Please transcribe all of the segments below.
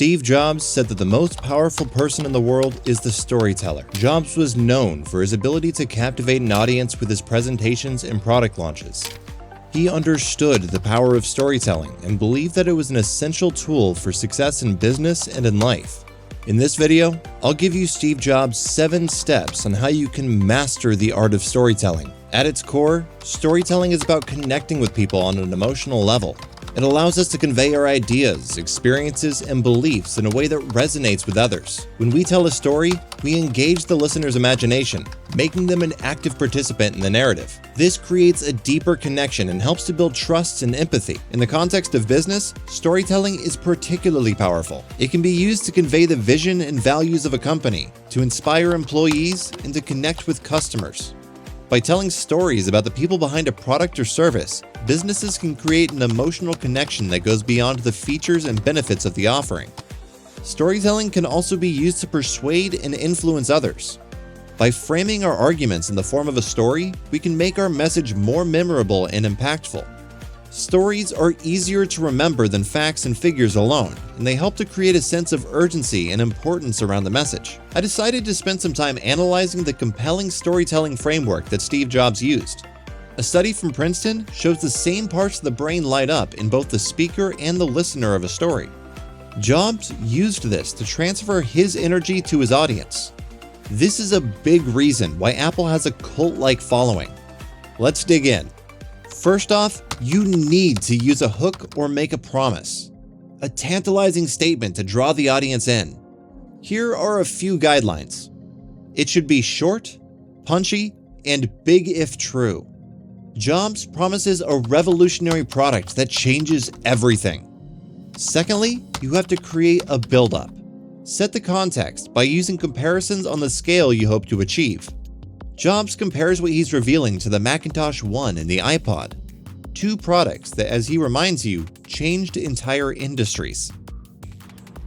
Steve Jobs said that the most powerful person in the world is the storyteller. Jobs was known for his ability to captivate an audience with his presentations and product launches. He understood the power of storytelling and believed that it was an essential tool for success in business and in life. In this video, I'll give you Steve Jobs' 7 steps on how you can master the art of storytelling. At its core, storytelling is about connecting with people on an emotional level. It allows us to convey our ideas, experiences, and beliefs in a way that resonates with others. When we tell a story, we engage the listener's imagination, making them an active participant in the narrative. This creates a deeper connection and helps to build trust and empathy. In the context of business, storytelling is particularly powerful. It can be used to convey the vision and values of a company, to inspire employees, and to connect with customers. By telling stories about the people behind a product or service, businesses can create an emotional connection that goes beyond the features and benefits of the offering. Storytelling can also be used to persuade and influence others. By framing our arguments in the form of a story, we can make our message more memorable and impactful. Stories are easier to remember than facts and figures alone, and they help to create a sense of urgency and importance around the message. I decided to spend some time analyzing the compelling storytelling framework that Steve Jobs used. A study from Princeton shows the same parts of the brain light up in both the speaker and the listener of a story. Jobs used this to transfer his energy to his audience. This is a big reason why Apple has a cult-like following. Let's dig in. First off, you need to use a hook or make a promise, a tantalizing statement to draw the audience in. Here are a few guidelines. It should be short, punchy, and big if true. Jobs promises a revolutionary product that changes everything. Secondly, you have to create a build-up. Set the context by using comparisons on the scale you hope to achieve. Jobs compares what he's revealing to the Macintosh 1 and the iPod, 2 products that, as he reminds you, changed entire industries.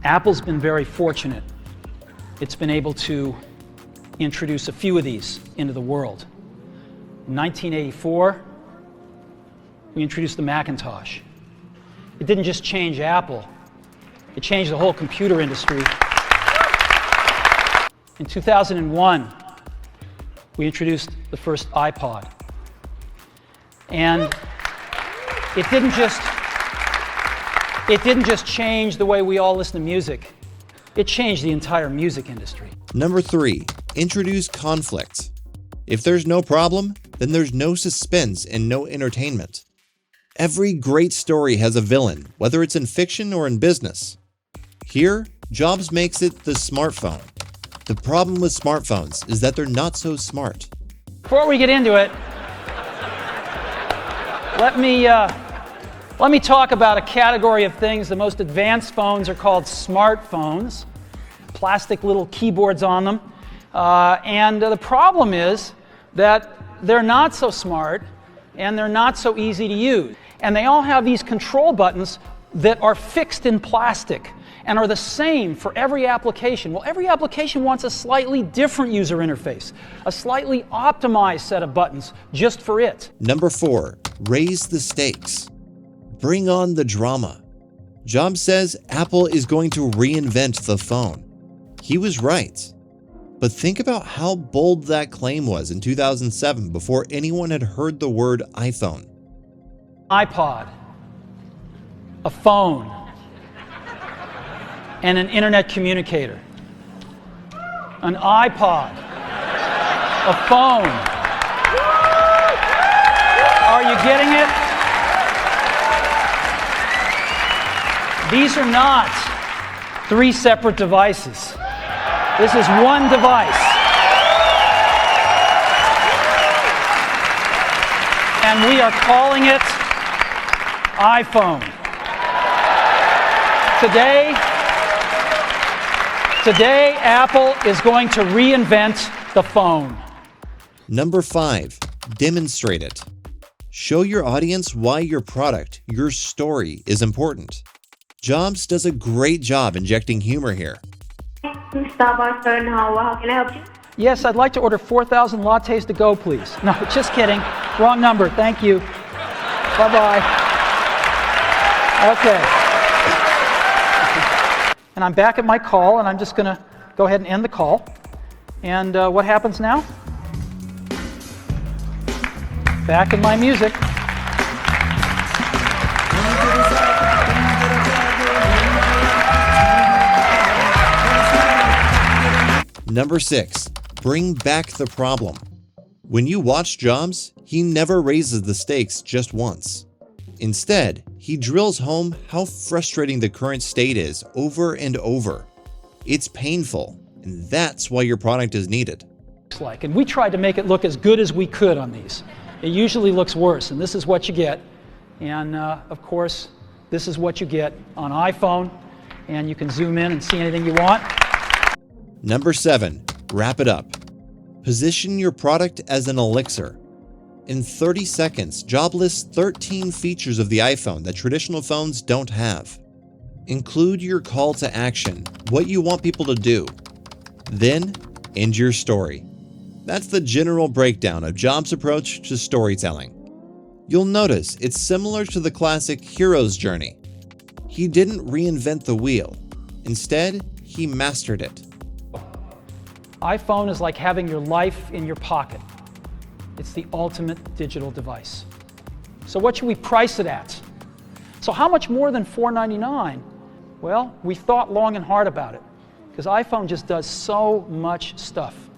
Apple's been very fortunate. It's been able to introduce a few of these into the world. In 1984, we introduced the Macintosh. It didn't just change Apple, it changed the whole computer industry. In 2001, we introduced the first iPod. And it didn't just change the way we all listen to music. It changed the entire music industry. Number 3, introduce conflict. If there's no problem, then there's no suspense and no entertainment. Every great story has a villain, whether it's in fiction or in business. Here, Jobs makes it the smartphone. The problem with smartphones is that they're not so smart. Before we get into it, let me talk about a category of things. The most advanced phones are called smartphones, plastic little keyboards on them. And the problem is that they're not so smart and they're not so easy to use. And they all have these control buttons that are fixed in plastic and are the same for every application. Well, every application wants a slightly different user interface, a slightly optimized set of buttons just for it. Number 4, raise the stakes. Bring on the drama. Jobs says Apple is going to reinvent the phone. He was right. But think about how bold that claim was in 2007 before anyone had heard the word iPhone. iPod, a phone, and an internet communicator. An iPod, a phone. Are you getting it? These are not 3 separate devices. This is one device. And we are calling it iPhone. Today, Apple is going to reinvent the phone. Number 5, demonstrate it. Show your audience why your product, your story, is important. Jobs does a great job injecting humor here. Starbucks, how can I help you? Yes, I'd like to order 4,000 lattes to go, please. No, just kidding. Wrong number. Thank you. Bye-bye. Okay. And I'm back at my call, and I'm just going to go ahead and end the call. And what happens now? Back in my music. Number 6, bring back the problem. When you watch Jobs, he never raises the stakes just once. Instead, he drills home how frustrating the current state is over and over. It's painful, and that's why your product is needed. And we tried to make it look as good as we could on these. It usually looks worse, and this is what you get. And of course, this is what you get on iPhone, and you can zoom in and see anything you want. Number 7, wrap it up. Position your product as an elixir. In 30 seconds, Job lists 13 features of the iPhone that traditional phones don't have. Include your call to action, what you want people to do. Then, end your story. That's the general breakdown of Jobs' approach to storytelling. You'll notice it's similar to the classic hero's journey. He didn't reinvent the wheel. Instead, he mastered it. iPhone is like having your life in your pocket. It's the ultimate digital device. So what should we price it at? So how much more than $499? Well, we thought long and hard about it, because iPhone just does so much stuff.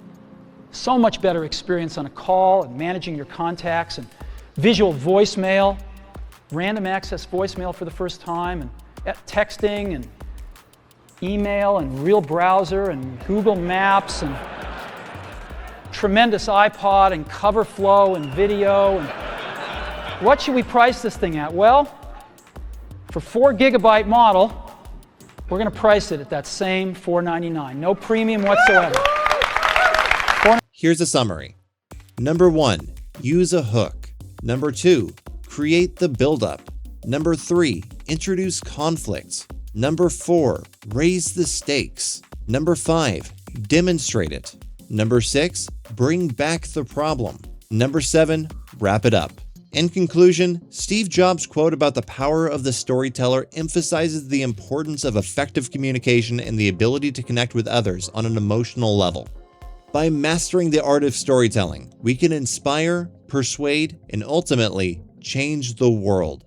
So much better experience on a call and managing your contacts and visual voicemail, random access voicemail for the first time, and texting and email and real browser and Google Maps and tremendous iPod and cover flow and video. And what should we price this thing at? Well, for 4 gigabyte model, we're going to price it at that same $499. No premium whatsoever. Here's a summary. Number 1, use a hook. Number 2, create the buildup. Number 3, introduce conflicts. Number 4, raise the stakes. Number 5, demonstrate it. Number 6, bring back the problem. Number 7, wrap it up. In conclusion, Steve Jobs' quote about the power of the storyteller emphasizes the importance of effective communication and the ability to connect with others on an emotional level. By mastering the art of storytelling, we can inspire, persuade, and ultimately change the world.